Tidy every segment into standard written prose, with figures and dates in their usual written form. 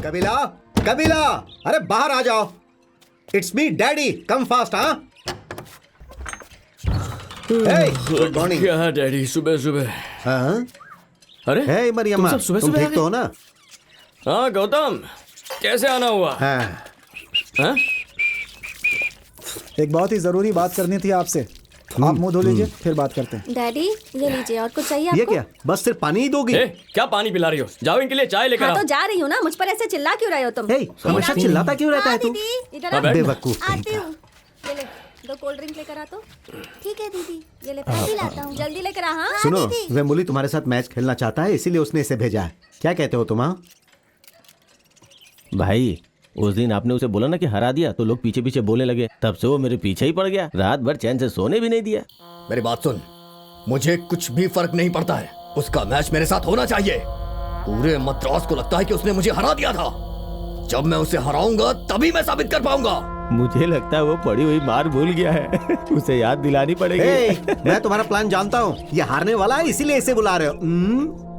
कबीला, कबीला, अरे बाहर आ जाओ। It's me daddy, come fast. हाँ गुड मॉर्निंग। क्या है डैडी, सुबह सुबह? हाँ अरे हे मरियम्मा, तुम सब सुबह तुम सुबह ठीक तो हो ना? हाँ गौतम, कैसे आना हुआ? हाँ हाँ? एक बहुत ही जरूरी बात करनी थी आपसे। आप मुंह धो लीजिए, फिर बात करते हैं। डैडी ये लीजिए, और कुछ चाहिए आपको? ये क्या, बस सिर्फ पानी ही दोगी? ए, क्या पानी पिला रही हो? जाओ इनके लिए चाय लेकर हाँ आओ। तो जा रही हूँ ना, मुझ पर ऐसे चिल्ला क्यों रहे हो तुम? हे, हमेशा चिल्लाता क्यों रहता है तू? दीदी इधर अबे, आ। बेवकूफ कहीं आती का। हूँ। ये ले, 2 कोल्ड ड्रिंक लेकर आ तो। ठीक है दीदी, ये ले पैसे लाता हूँ, जल्दी लेकर आ। हाँ सुनो, दीदी। वेमुली तुम्हारे साथ मैच खेलना चाहता है, इसीलिए उसने इसे भेजा है। क्या कहते हो तुम? हाँ भाई, उस दिन आपने उसे बोला ना कि हरा दिया, तो लोग पीछे पीछे बोलने लगे। तब से वो मेरे पीछे ही पड़ गया, रात भर चैन से सोने भी नहीं दिया। मेरी बात सुन, मुझे कुछ भी फर्क नहीं पड़ता है, उसका मैच मेरे साथ होना चाहिए। पूरे मद्रास को लगता है कि उसने मुझे हरा दिया था। जब मैं उसे हराऊंगा तभी मैं साबित कर पाऊंगा। मुझे लगता है वो पड़ी हुई मार भूल गया है। उसे याद दिलानी पड़ेगी। हे, मैं तुम्हारा प्लान जानता हूँ। ये हारने वाला है, इसीलिए इसे बुला रहे हो।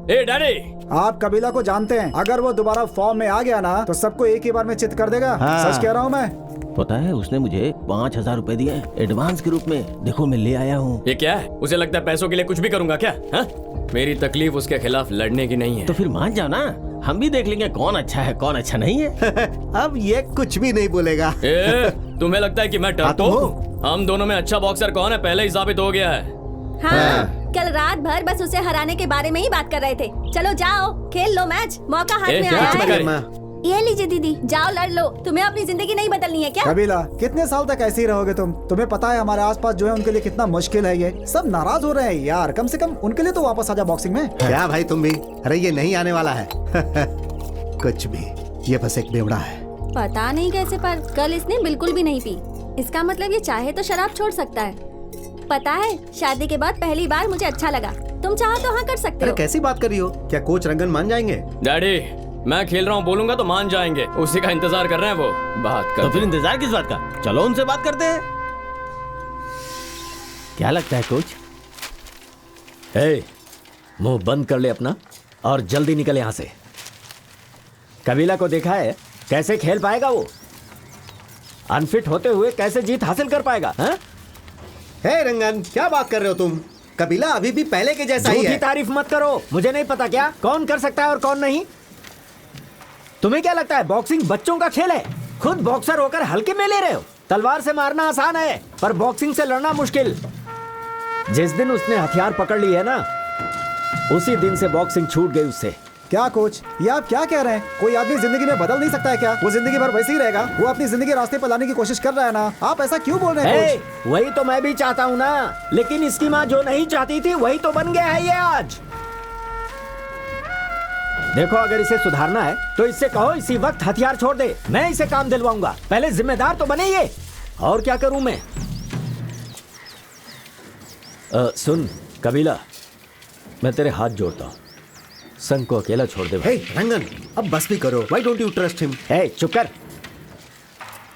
ए डैडी, आप कबीला को जानते हैं, अगर वो दोबारा फॉर्म में आ गया ना तो सबको एक ही बार में चित कर देगा। हाँ। सच कह रहा हूँ मैं। पता है, उसने मुझे 5,000 रुपए दिए एडवांस के रूप में। देखो मैं ले आया हूँ। ये क्या है? उसे लगता है पैसों के लिए कुछ भी करूंगा क्या? हाँ? मेरी तकलीफ उसके खिलाफ लड़ने की नहीं है। तो फिर मान जाओ ना, हम भी देख लेंगे कौन अच्छा है कौन अच्छा नहीं है। अब ये कुछ भी नहीं बोलेगा। ए, तुम्हें लगता है कि मैं हाँ, डरता तुम हूँ? हम दोनों में अच्छा बॉक्सर कौन है पहले ही साबित हो गया है। हाँ, कल रात भर बस उसे हराने के बारे में ही बात कर रहे थे। चलो जाओ, खेल लो मैच, मौका हाथ ए, में क्या आया चुप है। कर? ये लीजिए दीदी, जाओ लड़ लो। तुम्हें अपनी जिंदगी नहीं बदलनी है क्या? कबीला, कितने साल तक ऐसे ही रहोगे तुम? तुम्हें पता है हमारे आसपास जो है उनके लिए कितना मुश्किल है। ये सब नाराज हो रहे हैं यार, कम से कम उनके लिए तो वापस आ जा बॉक्सिंग में। क्या भाई तुम भी? अरे ये नहीं आने वाला है। कुछ भी, ये बस एक बेवड़ा है। पता नहीं कैसे, पर कल इसने बिल्कुल भी नहीं पी। इसका मतलब ये चाहे तो शराब छोड़ सकता है। पता है, शादी के बाद पहली बार मुझे अच्छा लगा। तुम चाहो तो हाँ कर सकते अरे हो। कैसी बात कर रही हो? क्या कोच रंगन मान जाएंगे? डैडी, मैं खेल रहा हूँ, बोलूंगा तो मान जाएंगे। उसी का इंतजार कर रहे हैं वो। बात तो कर। फिर इंतजार किस बात का? चलो उनसे बात करते हैं। क्या लगता है कोच? हे, मुंह बंद कर ले अपना और जल्दी निकल यहाँ से। कबीला को देखा है कैसे खेल पाएगा वो? अनफिट होते हुए कैसे जीत हासिल कर पाएगा? हाँ? हे रंगन, क्या बात कर रहे हो तुम? कबीला अभी भी पहले के जैसा ही झूठी है। तारीफ मत करो। मुझे नहीं पता क्या कौन कर सकता है और कौन नहीं। तुम्हें क्या लगता है बॉक्सिंग बच्चों का खेल है? खुद बॉक्सर होकर हल्के में ले रहे हो। तलवार से मारना आसान है, पर बॉक्सिंग से लड़ना मुश्किल। जिस दिन उसने हथियार पकड़ ली है ना, उसी दिन से बॉक्सिंग छूट गई उससे। क्या कोच, ये आप क्या कह रहे हैं? कोई आदमी जिंदगी में बदल नहीं सकता है क्या? वो जिंदगी भर वैसे ही रहेगा। वो अपनी जिंदगी रास्ते पर लाने की कोशिश कर रहा है ना। आप ऐसा क्यों बोल रहे हैं कोच? वही तो मैं भी चाहता हूँ ना, लेकिन इसकी माँ जो नहीं चाहती थी वही तो बन गया है ये आज। देखो, अगर इसे सुधारना है तो इससे कहो इसी वक्त हथियार छोड़ दे। मैं इसे काम दिलवाऊंगा। पहले जिम्मेदार तो बने ये। और क्या करूं मैं? सुन कबीला, मैं तेरे हाथ जोड़ता हूँ, संग को अकेला छोड़ दे भाई। हे रंगन, अब बस भी करो। Why don't you trust him? हे, चुप कर।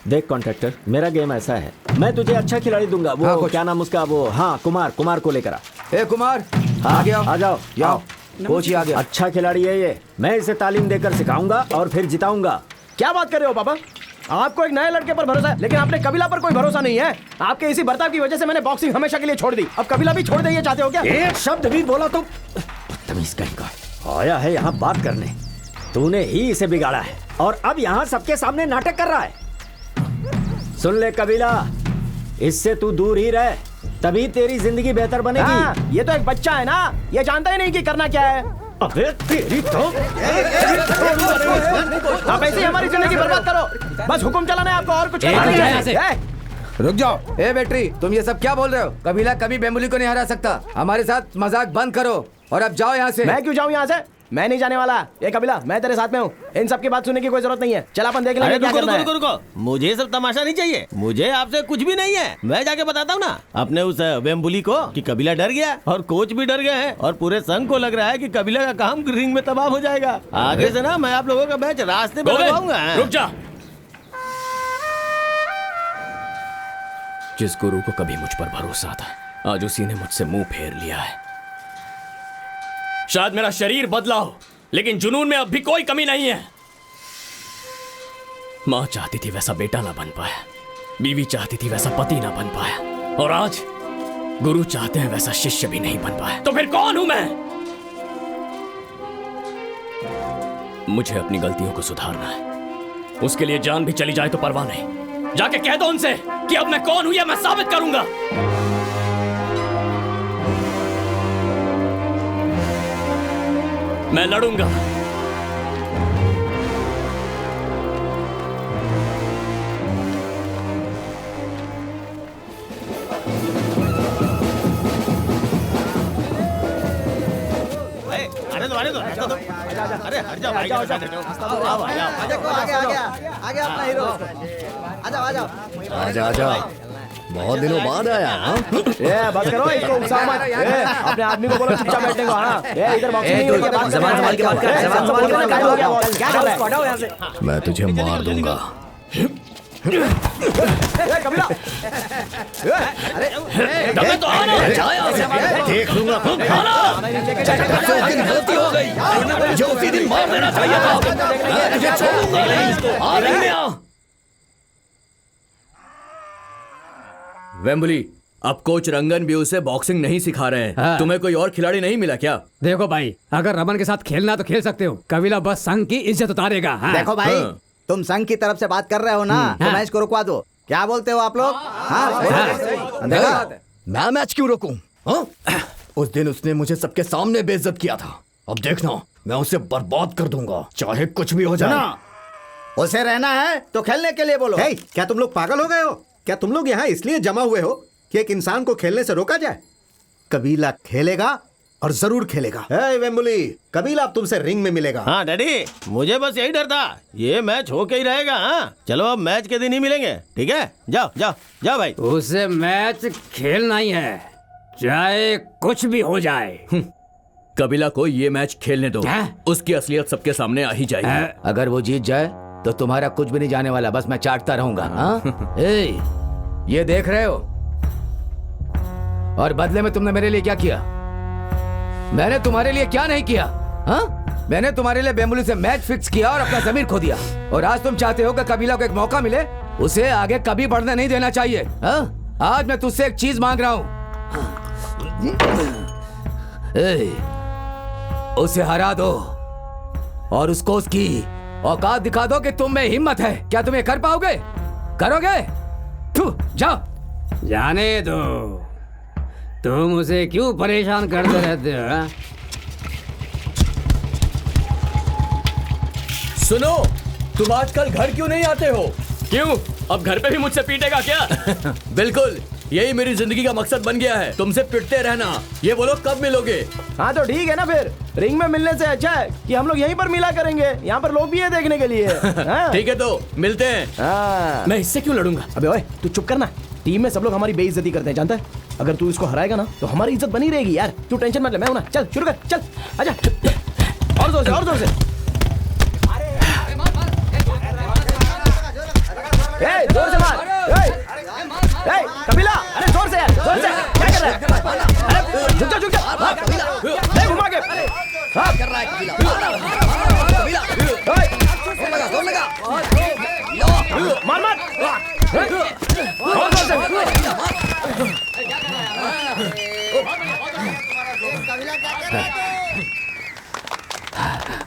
देख कॉन्ट्रैक्टर, मेरा गेम ऐसा है, मैं तुझे अच्छा खिलाड़ी दूंगा। वो हाँ, क्या नाम उसका? वो हाँ, कुमार को लेकर आ। ए कुमार, हाँ, आगे आओ। आ जाओ। आओ। कोच ही आ गया। अच्छा खिलाड़ी है ये। मैं इसे तालीम देकर सिखाऊंगा और फिर जिताऊंगा। क्या बात कर रहे हो पापा? आपको एक नए लड़के पर भरोसा है, लेकिन आपने कबीला पर कोई भरोसा नहीं है। आपके इसी बर्ताव की वजह से मैंने बॉक्सिंग हमेशा के लिए छोड़ दी। अब कबीला भी छोड़ दे, ये चाहते हो क्या? एक शब्द भी बोला तो बदतमीज कहीं का। आया है यहाँ बात करने। तूने ही इसे बिगाड़ा है और अब यहाँ सबके सामने नाटक कर रहा है। सुन ले कबीला, इससे तू दूर ही रह, तभी तेरी जिंदगी बेहतर बनेगी। हाँ, ये तो एक बच्चा है ना, ये जानता ही नहीं कि करना क्या है। अबे तेरी तो आप ऐसे ही हमारी जिंदगी बर्बाद करो। बस हुक्म चलाना है आपको, और कुछ करना नहीं है। रुक जाओ। ए बेटरी, तुम ये सब क्या बोल रहे हो? कबीला कभी बेमुली को नहीं हरा सकता। हमारे साथ मजाक बंद करो और अब जाओ यहाँ से। मैं क्यों जाऊँ यहाँ से? मैं नहीं जाने वाला। ये कबीला, मैं तेरे साथ में हूँ। इन सब की बात सुनने की कोई जरूरत नहीं है। चल अपन देख लेंगे अरे क्या रुको करना है। रुको रुको, मुझे सब तमाशा नहीं चाहिए। मुझे आपसे कुछ भी नहीं है। मैं जाके बताता हूँ ना अपने उस वेम्बुली को कि कबीला डर गया और कोच भी डर गए हैं और पूरे संघ को लग रहा है कि कबीला का काम रिंग में तबाह हो जाएगा। आगे से ना मैं आप लोगों का मैच रास्ते पे लगाऊंगा। रुक जा। जिस गुरु को कभी मुझ पर भरोसा था, आज उसी ने मुझसे मुंह फेर लिया है। शायद मेरा शरीर बदला हो, लेकिन जुनून में अब भी कोई कमी नहीं है। माँ चाहती थी वैसा बेटा ना बन पाया, बीवी चाहती थी वैसा पति ना बन पाया, और आज गुरु चाहते हैं वैसा शिष्य भी नहीं बन पाया। तो फिर कौन हूं मैं? मुझे अपनी गलतियों को सुधारना है। उसके लिए जान भी चली जाए तो परवाह नहीं। जाके कह दो उनसे कि अब मैं कौन हूं या मैं साबित करूंगा। मैं लड़ूंगा। अरे तो अरे हट जाओ भाई, आगे अपना हीरो। आजा बहुत दिनों बाद आया। ए बस करो, इसको उकसाओ मत। अपने आदमी को बोलो चुपचाप बैठने को। हाँ इधर बॉक्सिंग नहीं होती, बात संभाल के बात कर। क्या कर रहा है? हटाओ यहाँ से। मैं तुझे मार दूंगा। कबीला, देख लूंगा खुद। गलती हो गई जो उसी दिन मार देना चाहिए था। तुझे छोड़ूंगा नहीं। वेम्बली, अब कोच रंगन भी उसे बॉक्सिंग नहीं सिखा रहे हैं। हाँ। तुम्हें कोई और खिलाड़ी नहीं मिला क्या? देखो भाई, अगर रमन के साथ खेलना तो खेल सकते हो, कबीला बस संघ की इज्जत उतारेगा। हाँ। देखो भाई, हाँ। तुम संघ की तरफ से बात कर रहे हो ना, तो मैच को रुकवा दो। क्या बोलते हो आप लोग? हाँ देखा, मैं मैच क्यों रोकूं? हाँ? उस दिन उसने मुझे सबके सामने बेइज्जत किया था। अब देखना, मैं उसे बर्बाद कर दूंगा, चाहे कुछ भी हो जाए। उसे रहना है तो खेलने के लिए बोलो। हे, क्या तुम लोग पागल हो गए हो? क्या तुम लोग यहाँ इसलिए जमा हुए हो कि एक इंसान को खेलने से रोका जाए? कबीला खेलेगा और जरूर खेलेगा। हे वेम्बुली, कबीला अब तुमसे रिंग में मिलेगा। हाँ डैडी, मुझे बस यही डर था, ये मैच होके ही रहेगा। हाँ चलो, अब मैच के दिन ही मिलेंगे, ठीक है? जाओ जाओ जाओ भाई। उसे मैच खेलना ही है, चाहे कुछ भी हो जाए। कबीला को ये मैच खेलने दो, क्या? उसकी असलियत सबके सामने आ ही जाएगी। अगर वो जीत जाए तो तुम्हारा कुछ भी नहीं जाने वाला, बस मैं चाटता रहूंगा। हाँ? ए, ये देख रहे हो? और बदले में तुमने मेरे लिए क्या किया? मैंने तुम्हारे लिए क्या नहीं किया? हाँ? मैंने तुम्हारे लिए बेमुली से मैच फिक्स किया और अपना जमीर खो दिया। और आज तुम चाहते हो कि कबीला को एक मौका मिले, उसे आगे कभी बढ़ने नहीं देना चाहिए। हाँ? आज मैं तुझसे एक चीज मांग रहा हूं। उसे हरा दो और उसको उसकी औकात दिखा दो कि तुम में हिम्मत है। क्या तुम ये कर पाओगे? करोगे? जाओ। जाने दो, तुम उसे क्यों परेशान करते रहते हो? हाँ? सुनो, तुम आजकल घर क्यों नहीं आते हो? क्यों? अब घर पे भी मुझसे पीटेगा क्या? बिल्कुल, यही मेरी जिंदगी का मकसद बन गया है, तुमसे पिटते रहना। ये बोलो कब मिलोगे? हाँ तो ठीक है ना, फिर रिंग में मिलने से अच्छा है कि हम लोग यहीं पर मिला करेंगे। यहाँ पर लोग भी है देखने के लिए। हाँ? ठीक है तो मिलते हैं। हाँ। मैं इससे क्यों लड़ूंगा? अबे ओए, तू चुप करना। टीम में सब लोग हमारी बेइज्जती करते हैं, जानता है? अगर तू इसको हराएगा ना तो हमारी इज्जत बनी रहेगी यार। तू टेंशन मत ले, मैं हूं ना। चल शुरू कर, चल आजा। और जोर से, और जोर से। ए, जोर से मार। ए, कबीला, अरे जोर से यार, जोर से। क्या कर रहा है? अरे झुक जा, झुक जा। ले घुमा के। हाँ कर रहा है कबीला। मार मार। और जोर से।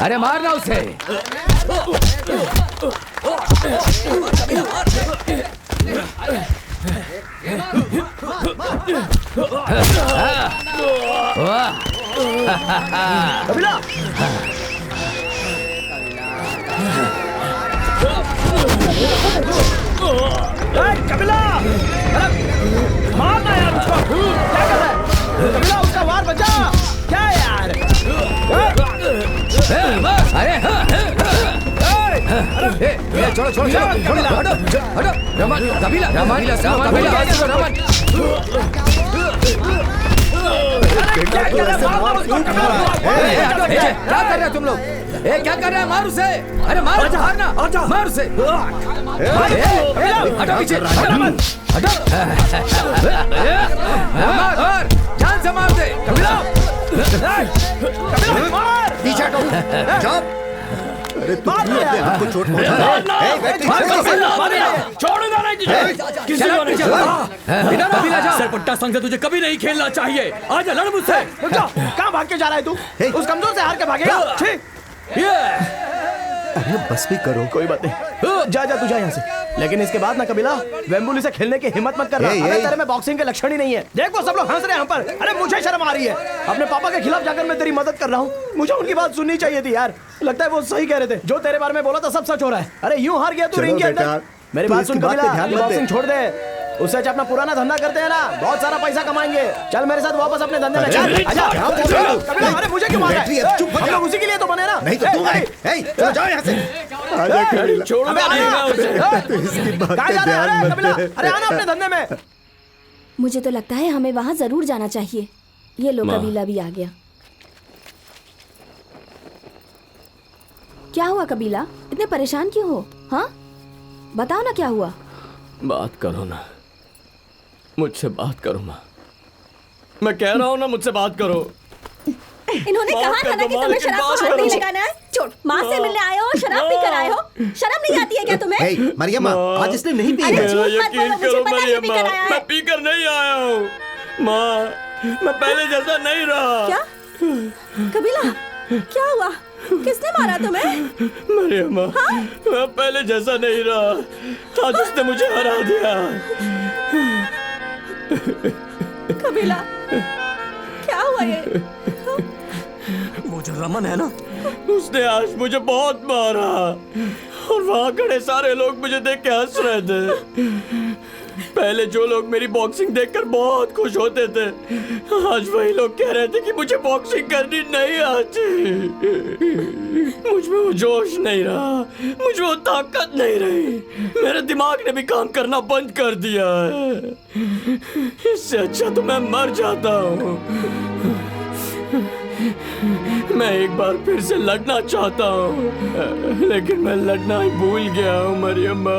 अरे मारना उसे। कबीला, कबीला, मारना यार उसको। क्या कर रहा है? कबीला, उसका वार बचा। क्या यार? अरे छोड़ो छोड़ो छोड़ो, हटो हटो। रमन, कबीला, रमन, रमन। क्या कर रहा है तुम लोग? क्या कर रहे हैं? मार उसे। अरे मार, मारना, मार उसे। हटो पीछे, हटो। मार, जान से मार दे। कबीला, मार। पीछे हटो। जाओ। अरे तू क्यों अपने हाथ को चोट पहुंचा रहा है? ए, बैठ, छोड़ूंगा नहीं तुझे। किसी को नहीं कबीला सरपट्टा संग से तुझे कभी नहीं खेलना चाहिए। आजा लड़ मुझसे। कहाँ भाग के जा रहा है तू? उस कमजोर से हार के भागेगा? अरे बस भी करो। कोई बात नहीं, जा तू जा यहाँ से। लेकिन इसके बाद ना कबीला, वेम्बुली से खेलने की हिम्मत मत करना। अरे तेरे में बॉक्सिंग के लक्षण ही नहीं है। देखो सब लोग हंस रहे हैं हम पर। अरे मुझे शर्म आ रही है। अपने पापा के खिलाफ जाकर मैं तेरी मदद कर रहा हूँ। मुझे उनकी बात सुननी चाहिए थी यार। लगता है वो सही कह रहे थे। जो तेरे बारे में बोला था सब सच हो रहा है। अरे यूं हार गया तू रिंग के अंदर। मेरी बात सुन कबीला, बॉक्सिंग छोड़ दे। उससे अच्छा अपना पुराना धंधा करते हैं ना, बहुत सारा पैसा कमाएंगे। चल मेरे साथ वापस अपने धंधे में चल। आजा कबीला, अरे मुझे क्यों मार रहा है? हम लोग उसी के लिए तो बने ना। नहीं तो तू चलो जाओ यहाँ से। आजा कबीला, छोड़ूंगा नहीं मैं उसे। तू इसकी बात कहाँ पे जा रहा है ध्यान मत कबीला? दे। अरे आना अपने धंधे में। मुझे तो लगता है हमें वहाँ जरूर जाना चाहिए। ये लो माँ। कबीला भी आ गया। क्या हुआ कबीला, इतने परेशान क्यों हो? हाँ बताओ ना क्या हुआ। बात करो ना, मुझसे बात करो माँ। मैं कह रहा हूँ ना, मुझसे बात करो। इन्होंने माफ कहा कर था ना दो, कि माँ, तुम्हें लेकिन शराब बात को हाथ नहीं करो। लगाना है। छोड़, माँ से मिलने आए हो, शराब पी कर आए हो। शर्म नहीं आती है क्या तुम्हें? ए, मरियम आज इसने नहीं पी अरे है। झूठ मत यकीन बोलो, मुझे करो पता है ये पी मरियम्मा, कर आया है। मैं पी कर नहीं आया हूँ माँ। मैं पहले जैसा नहीं रहा। क्या कबीला, क्या हुआ? किसने मारा तुम्हें? मरियम्मा, मैं पहले जैसा नहीं रहा। आज उसने मुझे हरा दिया। कबीला क्या हुआ ये? वो जो रमन है ना, उसने आज मुझे बहुत मारा और वहाँ खड़े सारे लोग मुझे देख के हंस रहे थे। पहले जो लोग मेरी बॉक्सिंग देखकर बहुत खुश होते थे, आज वही लोग कह रहे थे कि मुझे बॉक्सिंग करनी नहीं आती। मुझ में वो जोश नहीं रहा, मुझ में वो ताकत नहीं रही। मेरे दिमाग ने भी काम करना बंद कर दिया है। इससे अच्छा तो मैं मर जाता हूँ। मैं एक बार फिर से लड़ना चाहता हूँ, लेकिन मैं लड़ना ही भूल गया हूँ मरियम्मा।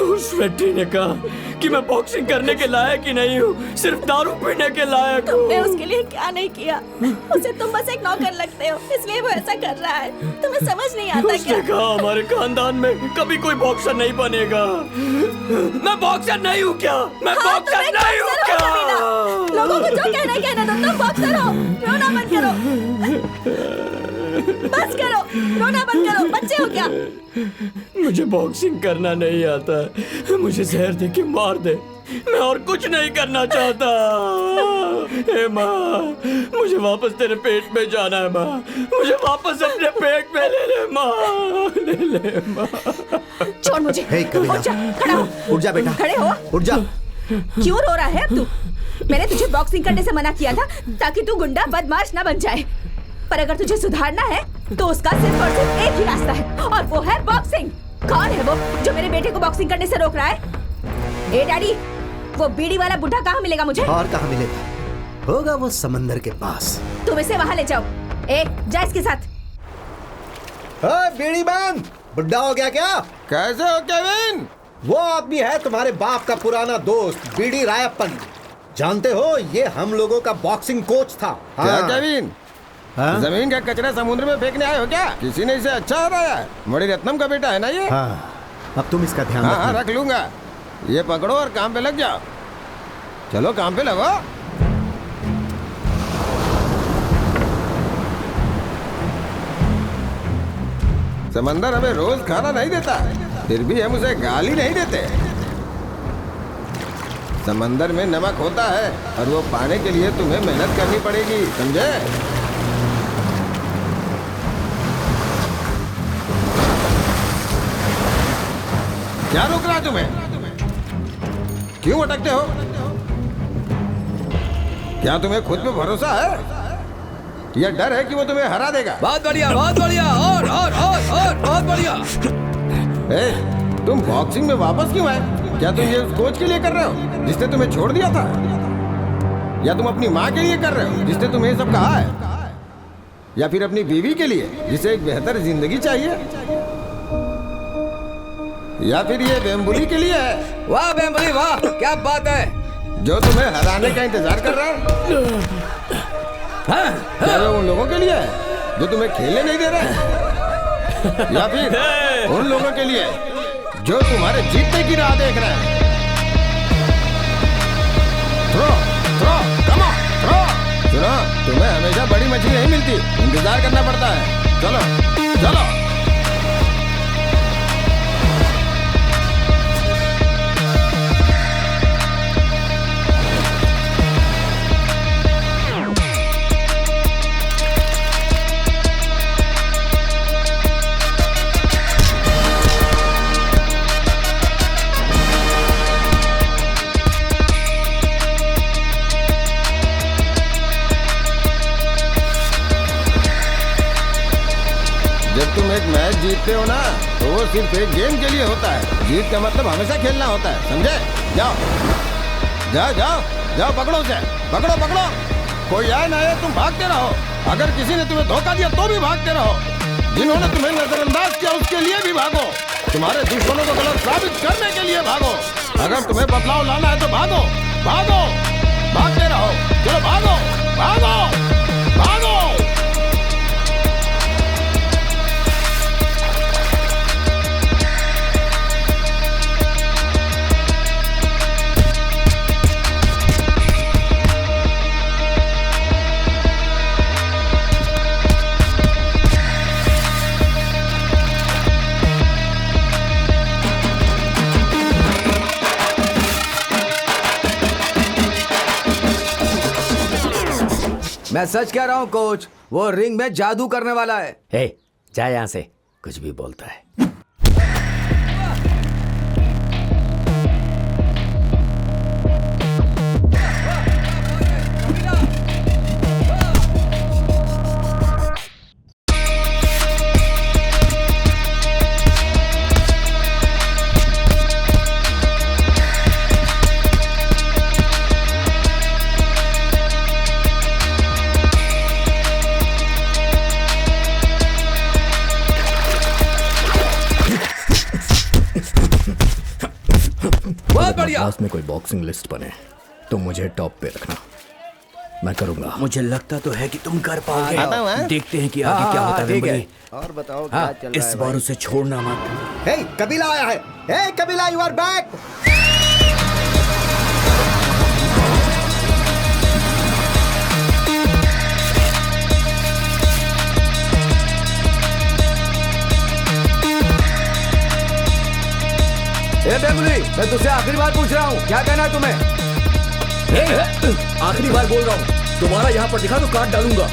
उस वेट्री ने कहा कि मैं बॉक्सिंग करने के लायक ही नहीं हूँ, सिर्फ दारू पीने के लायक हूँ। तुमने उसके लिए क्या नहीं किया? उसे तुम बस एक नौकर लगते हो, इसलिए वो ऐसा कर रहा है। तुम्हें समझ नहीं आता उसने क्या? कहा हमारे खानदान में कभी कोई बॉक्सर नहीं बनेगा। मैं बॉक्सर नहीं हूँ क्या? मैं हाँ, बॉक्सर तुम एक नहीं हूँ बॉक्सर हो क्या? कबीला। लोगों को जो कहना है कहने दो, तुम बॉक्सर हो। रोना मत करो, बस करो, रोना बंद करो। बच्चे हो क्या? मुझे बॉक्सिंग करना नहीं आता। मुझे जहर दे के मार दे, मैं और कुछ नहीं करना चाहता। हे माँ, मुझे वापस तेरे पेट में जाना है माँ। मुझे वापस अपने पेट में ले ले माँ, ले ले माँ। छोड़ मुझे। हे कबीला, उठ जा, खड़ा हो। उठ जा बेटा, खड़े हो। उठ जा। क्यों रो रहा है अब तू? मैंने तुझे बॉक्सिंग करने से मना किया था ताकि तू गुंडा बदमाश ना बन जाए। पर अगर तुझे सुधारना है तो उसका सिर्फ और सिर्फ एक ही रास्ता है, और वो है बॉक्सिंग। कौन है वो जो मेरे बेटे को बॉक्सिंग करने से रोक रहा है? ए डैडी, वो बीड़ी वाला बुढ़ा कहाँ मिलेगा मुझे? और कहाँ मिलेगा? होगा वो समंदर के पास। तुम इसे वहाँ ले जाओ। जा इसके साथ। बीड़ी बंद। बुढ़ा हो गया क्या? कैसे हो केविन? वो आदमी है तुम्हारे बाप का पुराना दोस्त बीडी रायप्पन। जानते हो, ये हम लोगों का बॉक्सिंग कोच था। क्या केविन? हाँ? जमीन का कचरा समुद्र में फेंकने आए हो क्या? किसी ने इसे अच्छा हराया है। मणि रत्नम का बेटा है ना ये? हाँ, अब तुम इसका ध्यान हाँ रखना। रख लूंगा। ये पकड़ो और काम पे लग जाओ। चलो काम पे लगो। समंदर हमें रोज खाना नहीं देता, फिर भी हम उसे गाली नहीं देते। समंदर में नमक होता है और वो पाने के लिए तुम्हें मेहनत करनी पड़ेगी, समझे? क्या रोक रहा है तुम्हें? क्यों अटकते हो? क्या तुम्हें खुद पे भरोसा है या डर है कि वो तुम्हें हरा देगा? बहुत बढ़िया, बहुत बढ़िया। और बहुत बढ़िया। तुम बॉक्सिंग में वापस क्यों आए? क्या तुम ये उस कोच के लिए कर रहे हो जिसने तुम्हें छोड़ दिया था, या तुम अपनी माँ के लिए कर रहे हो जिसने तुम्हें ये सब कहा है, या फिर अपनी बीवी के लिए जिसे एक बेहतर जिंदगी चाहिए, या फिर ये वेम्बुली के लिए है? वाह वेम्बुली वाह, क्या बात है। जो तुम्हें हराने का इंतजार कर रहा है। क्या वो उन लोगों के लिए है जो तुम्हें खेलने नहीं दे रहे, या फिर उन लोगों के लिए जो तुम्हारे जीतने की राह देख रहे हैं? Throw, throw, come on, throw. सुनो, तुम्हें हमेशा बड़ी मछली नहीं मिलती, इंतजार करना पड़ता है। चलो चलो। जब तुम एक मैच जीतते हो ना तो वो सिर्फ एक गेम के लिए होता है। जीत का मतलब हमेशा खेलना होता है, समझे? जाओ जाओ जाओ जाओ, पकड़ो उसे, पकड़ो पकड़ो। कोई आए ना आए तुम भागते रहो। अगर किसी ने तुम्हें धोखा दिया तो भी भागते रहो। जिन्होंने तुम्हें नजरअंदाज किया उसके लिए भी भागो। तुम्हारे दुश्मनों को गलत साबित करने के लिए भागो। अगर तुम्हें बदलाव लाना है तो भागो भागो, भागते रहो। चलो भागो भागो भागो। मैं सच कह रहा हूँ कोच, वो रिंग में जादू करने वाला है। हे, जा यहाँ से, कुछ भी बोलता है। पास में कोई बॉक्सिंग लिस्ट बने तो मुझे टॉप पे रखना, मैं करूंगा। मुझे लगता तो है कि तुम कर पाओगे। आता हूं, हाँ? देखते हैं कि आगे क्या होता है वेम्बली। और बताओ क्या चल रहा है? इस बार उसे छोड़ना मत। हे कबीला आया है। हे कबीला, यू आर बैक। ए बेबुली, मैं तुझसे आखिरी बार पूछ रहा हूँ, क्या कहना है तुम्हें? आखिरी बार बोल रहा हूँ, दोबारा यहाँ पर दिखा तो काट डालूंगा।